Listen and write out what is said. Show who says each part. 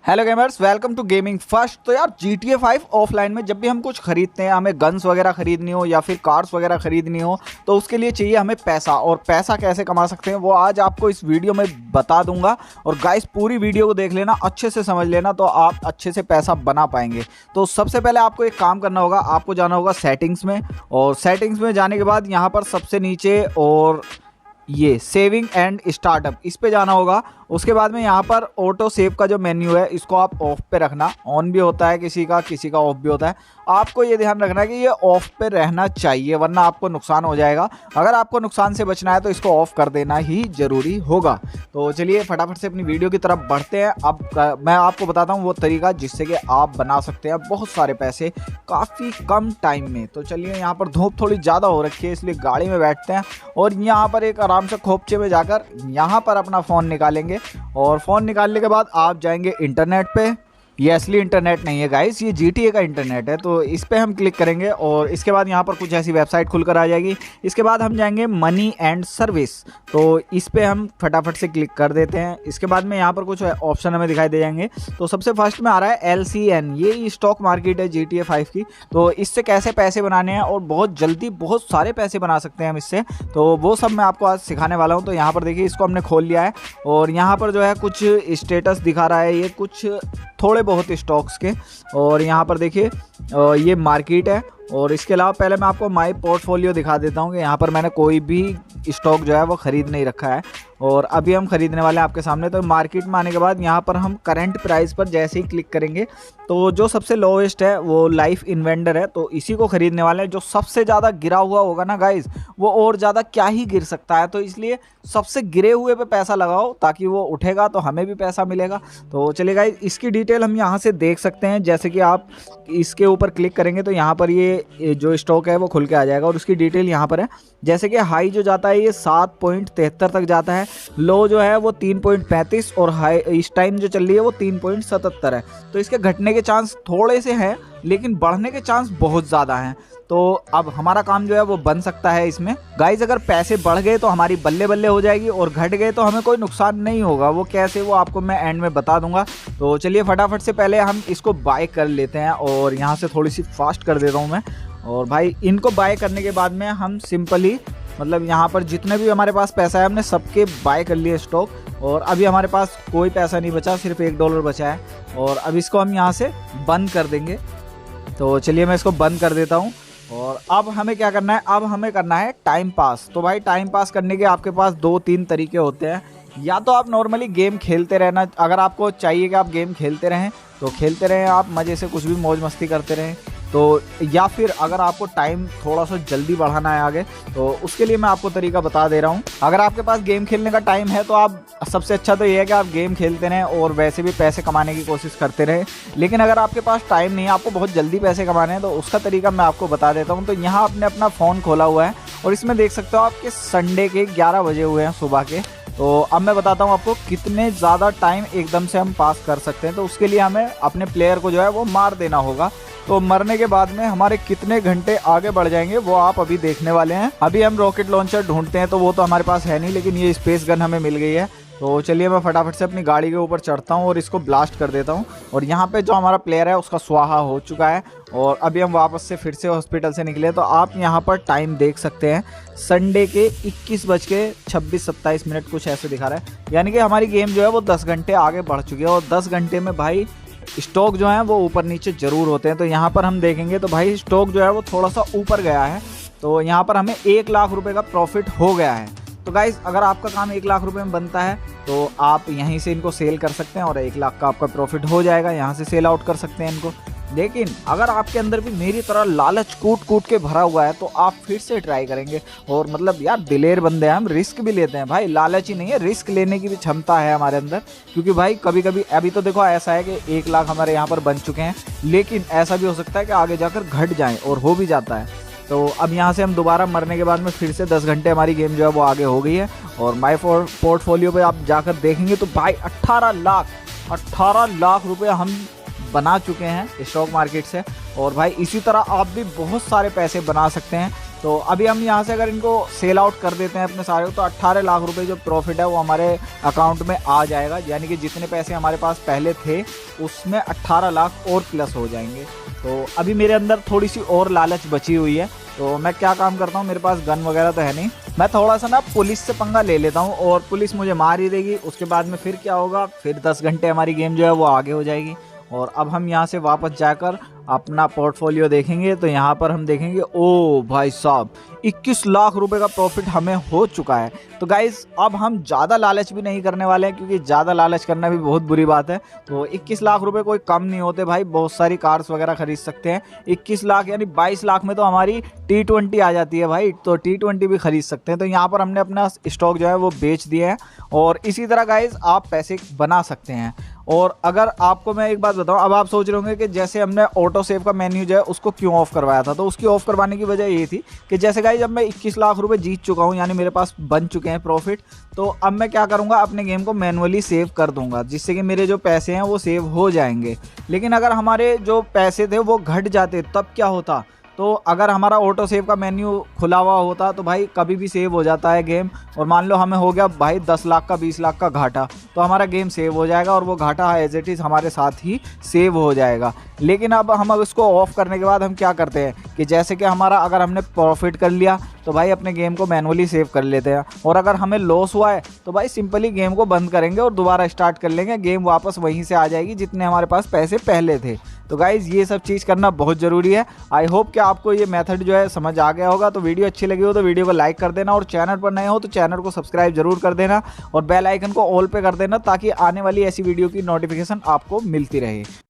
Speaker 1: Hello gamers, welcome to gaming first. तो यार GTA 5 offline में जब भी हम कुछ खरीदते हैं, हमें गन्स वगैरह खरीदनी हो या फिर कार्स वगैरह खरीदनी हो, तो उसके लिए चाहिए हमें पैसा। और पैसा कैसे कमा सकते हैं वो आज आपको इस वीडियो में बता दूंगा। और गाइस पूरी वीडियो को देख लेना, अच्छे से समझ लेना, तो आप अच्छे से पैसा बना पाएंगे। तो सबसे पहले आपको एक काम करना होगा, आपको जाना होगा सेटिंग्स में। और सेटिंग्स में जाने के बाद यहाँ पर सबसे नीचे और ये सेविंग एंड स्टार्टअप, इस पे जाना होगा। उसके बाद में यहाँ पर ऑटो सेव का जो मेन्यू है इसको आप ऑफ पे रखना। ऑन भी होता है किसी का ऑफ भी होता है। आपको ये ध्यान रखना है कि ये ऑफ पे रहना चाहिए, वरना आपको नुकसान हो जाएगा। अगर आपको नुकसान से बचना है तो इसको ऑफ कर देना ही ज़रूरी होगा। तो चलिए फटाफट से अपनी वीडियो की तरफ बढ़ते हैं। अब मैं आपको बताता हूँ वो तरीका जिससे कि आप बना सकते हैं बहुत सारे पैसे काफ़ी कम टाइम में। तो चलिए, यहाँ पर धूप थोड़ी ज़्यादा हो रखी है इसलिए गाड़ी में बैठते हैं और यहाँ पर एक आराम से खोपचे में जाकर यहाँ पर अपना फ़ोन निकालेंगे। और फ़ोन निकालने के बाद आप जाएंगे इंटरनेट पे। ये असली इंटरनेट नहीं है गाइस, ये GTA का इंटरनेट है। तो इस पर हम क्लिक करेंगे और इसके बाद यहाँ पर कुछ ऐसी वेबसाइट खुलकर आ जाएगी। इसके बाद हम जाएंगे मनी एंड सर्विस, तो इस पर हम फटाफट से क्लिक कर देते हैं। इसके बाद में यहाँ पर कुछ ऑप्शन हमें दिखाई दे जाएंगे। तो सबसे फर्स्ट में आ रहा है LCN, ये स्टॉक मार्केट है GTA 5 की। तो इससे कैसे पैसे बनाने हैं और बहुत जल्दी बहुत सारे पैसे बना सकते हैं हम इससे, तो वो सब मैं आपको आज सिखाने वाला हूँ। तो यहाँ पर देखिए, इसको हमने खोल लिया है और यहाँ पर जो है कुछ स्टेटस दिखा रहा है, ये कुछ थोड़े बहुत स्टॉक्स के। और यहाँ पर देखिए ये मार्केट है। और इसके अलावा पहले मैं आपको माई पोर्टफोलियो दिखा देता हूँ कि यहाँ पर मैंने कोई भी स्टॉक जो है वो ख़रीद नहीं रखा है और अभी हम ख़रीदने वाले हैं आपके सामने। तो मार्केट में आने के बाद यहाँ पर हम करंट प्राइस पर जैसे ही क्लिक करेंगे तो जो सबसे लोवेस्ट है वो लाइफ इन्वेंडर है, तो इसी को ख़रीदने वाले हैं। जो सबसे ज़्यादा गिरा हुआ होगा ना गाइज़, वो और ज़्यादा क्या ही गिर सकता है, तो इसलिए सबसे गिरे हुए पे पैसा लगाओ ताकि वो उठेगा तो हमें भी पैसा मिलेगा। तो चलिए गाइज़, इसकी डिटेल हम यहाँ से देख सकते हैं। जैसे कि आप इसके ऊपर क्लिक करेंगे तो यहाँ पर ये जो स्टॉक है वो खुल के आ जाएगा और उसकी डिटेल यहाँ पर है। जैसे कि हाई जो जाता है ये 7.73 तक जाता है, लो जो है वो 3.35 और हाई इस टाइम जो चल रही है वो 3.77 है। तो इसके घटने के चांस थोड़े से हैं लेकिन बढ़ने के चांस बहुत ज़्यादा हैं। तो अब हमारा काम जो है वो बन सकता है इसमें। गाइज अगर पैसे बढ़ गए तो हमारी बल्ले बल्ले हो जाएगी और घट गए तो हमें कोई नुकसान नहीं होगा। वो कैसे, वो आपको मैं एंड में बता दूंगा। तो चलिए फटाफट से पहले हम इसको बाय कर लेते हैं और यहाँ से थोड़ी सी फास्ट कर देता हूँ मैं। और भाई इनको बाय करने के बाद में हम सिंपली मतलब यहाँ पर जितने भी हमारे पास पैसा है हमने सबके बाय कर लिए स्टॉक। और अभी हमारे पास कोई पैसा नहीं बचा, सिर्फ $1 बचा है। और अब इसको हम यहाँ से बंद कर देंगे। तो चलिए मैं इसको बंद कर देता हूँ। और अब हमें क्या करना है, अब हमें करना है टाइम पास। तो भाई टाइम पास करने के आपके पास 2-3 तरीके होते हैं। या तो आप नॉर्मली गेम खेलते रहना, अगर आपको चाहिए कि आप गेम खेलते रहें तो खेलते रहें, आप मज़े से कुछ भी मौज मस्ती करते रहें। तो या फिर अगर आपको टाइम थोड़ा सा जल्दी बढ़ाना है आगे, तो उसके लिए मैं आपको तरीका बता दे रहा हूँ। अगर आपके पास गेम खेलने का टाइम है तो आप सबसे अच्छा तो ये है कि आप गेम खेलते रहें और वैसे भी पैसे कमाने की कोशिश करते रहें। लेकिन अगर आपके पास टाइम नहीं है, आपको बहुत जल्दी पैसे कमाने हैं, तो उसका तरीका मैं आपको बता देता हूँ। तो यहाँ आपने अपना फ़ोन खोला हुआ है और इसमें देख सकते हो आपके संडे के 11 बजे हुए हैं सुबह के। तो अब मैं बताता हूँ आपको कितने ज़्यादा टाइम एकदम से हम पास कर सकते हैं। तो उसके लिए हमें अपने प्लेयर को जो है वो मार देना होगा। तो मरने के बाद में हमारे कितने घंटे आगे बढ़ जाएंगे वो आप अभी देखने वाले हैं। अभी हम रॉकेट लॉन्चर ढूंढते हैं, तो वो तो हमारे पास है नहीं, लेकिन ये स्पेस गन हमें मिल गई है। तो चलिए मैं फटाफट से अपनी गाड़ी के ऊपर चढ़ता हूँ और इसको ब्लास्ट कर देता हूँ। और यहाँ पे जो हमारा प्लेयर है उसका स्वाहा हो चुका है और अभी हम वापस से फिर से हॉस्पिटल से निकले। तो आप यहाँ पर टाइम देख सकते हैं, संडे के 21:26-27 कुछ ऐसे दिखा रहा है। यानी कि हमारी गेम जो है वो 10 घंटे आगे बढ़ चुकी है। और 10 घंटे में भाई स्टॉक जो है वो ऊपर नीचे ज़रूर होते हैं। तो यहाँ पर हम देखेंगे तो भाई स्टॉक जो है वो थोड़ा सा ऊपर गया है। तो यहाँ पर हमें 1 लाख रुपए का प्रॉफिट हो गया है। तो गाइज़ अगर आपका काम 1 लाख रुपए में बनता है तो आप यहीं से इनको सेल कर सकते हैं और 1 लाख का आपका प्रॉफिट हो जाएगा। यहाँ से सेल आउट कर सकते हैं इनको। लेकिन अगर आपके अंदर भी मेरी तरह लालच कूट कूट के भरा हुआ है तो आप फिर से ट्राई करेंगे। और मतलब यार दिलेर बंदे हैं हम, रिस्क भी लेते हैं भाई, लालच ही नहीं है, रिस्क लेने की भी क्षमता है हमारे अंदर। क्योंकि भाई कभी कभी अभी तो देखो ऐसा है कि 1 लाख हमारे यहाँ पर बन चुके हैं, लेकिन ऐसा भी हो सकता है कि आगे जाकर घट जाएँ और हो भी जाता है। तो अब यहाँ से हम दोबारा मरने के बाद में फिर से 10 घंटे हमारी गेम जो है वो आगे हो गई है। और माई पोर्टफोलियो पे आप जाकर देखेंगे तो भाई 18 लाख रुपए हम बना चुके हैं स्टॉक मार्केट से। और भाई इसी तरह आप भी बहुत सारे पैसे बना सकते हैं। तो अभी हम यहाँ से अगर इनको सेल आउट कर देते हैं अपने सारे तो 18 लाख रुपए जो प्रॉफिट है वो हमारे अकाउंट में आ जाएगा, यानी कि जितने पैसे हमारे पास पहले थे उसमें 18 लाख और प्लस हो जाएंगे। तो अभी मेरे अंदर थोड़ी सी और लालच बची हुई है, तो मैं क्या काम करता हूँ, मेरे पास गन वगैरह तो है नहीं, मैं थोड़ा सा ना पुलिस से पंगा ले लेता हूँ और पुलिस मुझे मार ही देगी। उसके बाद में फिर क्या होगा, फिर 10 घंटे हमारी गेम जो है वो आगे हो जाएगी। और अब हम यहाँ से वापस जाकर अपना पोर्टफोलियो देखेंगे तो यहाँ पर हम देखेंगे ओ भाई साहब 21 लाख रुपए का प्रॉफिट हमें हो चुका है। तो गाइज अब हम ज़्यादा लालच भी नहीं करने वाले हैं, क्योंकि ज़्यादा लालच करना भी बहुत बुरी बात है। तो 21 लाख रुपए कोई कम नहीं होते भाई, बहुत सारी कार्स वगैरह खरीद सकते हैं। 21 लाख यानी 22 लाख में तो हमारी T20 आ जाती है भाई, तो T20 भी खरीद सकते हैं। तो यहाँ पर हमने अपना स्टॉक जो है वो बेच दिए हैं और इसी तरह गाइज आप पैसे बना सकते हैं। और अगर आपको मैं एक बात बताऊं, अब आप सोच रहे होंगे कि जैसे हमने ऑटो सेव का मेन्यू जो है उसको क्यों ऑफ करवाया था, तो उसकी ऑफ करवाने की वजह ये थी कि जैसे गाइस जब मैं 21 लाख रुपए जीत चुका हूं, यानी मेरे पास बन चुके हैं प्रॉफिट, तो अब मैं क्या करूंगा, अपने गेम को मैनुअली सेव कर दूंगा, जिससे कि मेरे जो पैसे हैं वो सेव हो जाएंगे। लेकिन अगर हमारे जो पैसे थे वो घट जाते तब क्या होता, तो अगर हमारा ऑटो सेव का मेन्यू खुला हुआ होता तो भाई कभी भी सेव हो जाता है गेम, और मान लो हमें हो गया भाई 10 लाख का 20 लाख का घाटा, तो हमारा गेम सेव हो जाएगा और वो घाटा एज इट इज़ हमारे साथ ही सेव हो जाएगा। लेकिन अब हम इसको ऑफ करने के बाद हम क्या करते हैं कि जैसे कि हमारा अगर हमने प्रॉफिट कर लिया तो भाई अपने गेम को मैनुअली सेव कर लेते हैं, और अगर हमें लॉस हुआ है तो भाई सिंपली गेम को बंद करेंगे और दोबारा स्टार्ट कर लेंगे, गेम वापस वहीं से आ जाएगी जितने हमारे पास पैसे पहले थे। तो गाइज़ ये सब चीज़ करना बहुत ज़रूरी है। आई होप कि आपको ये मेथड जो है समझ आ गया होगा। तो वीडियो अच्छी लगी हो तो वीडियो को लाइक कर देना, और चैनल पर नए हो तो चैनल को सब्सक्राइब जरूर कर देना और बेल आइकन को ऑल पे कर देना, ताकि आने वाली ऐसी वीडियो की नोटिफिकेशन आपको मिलती रहे।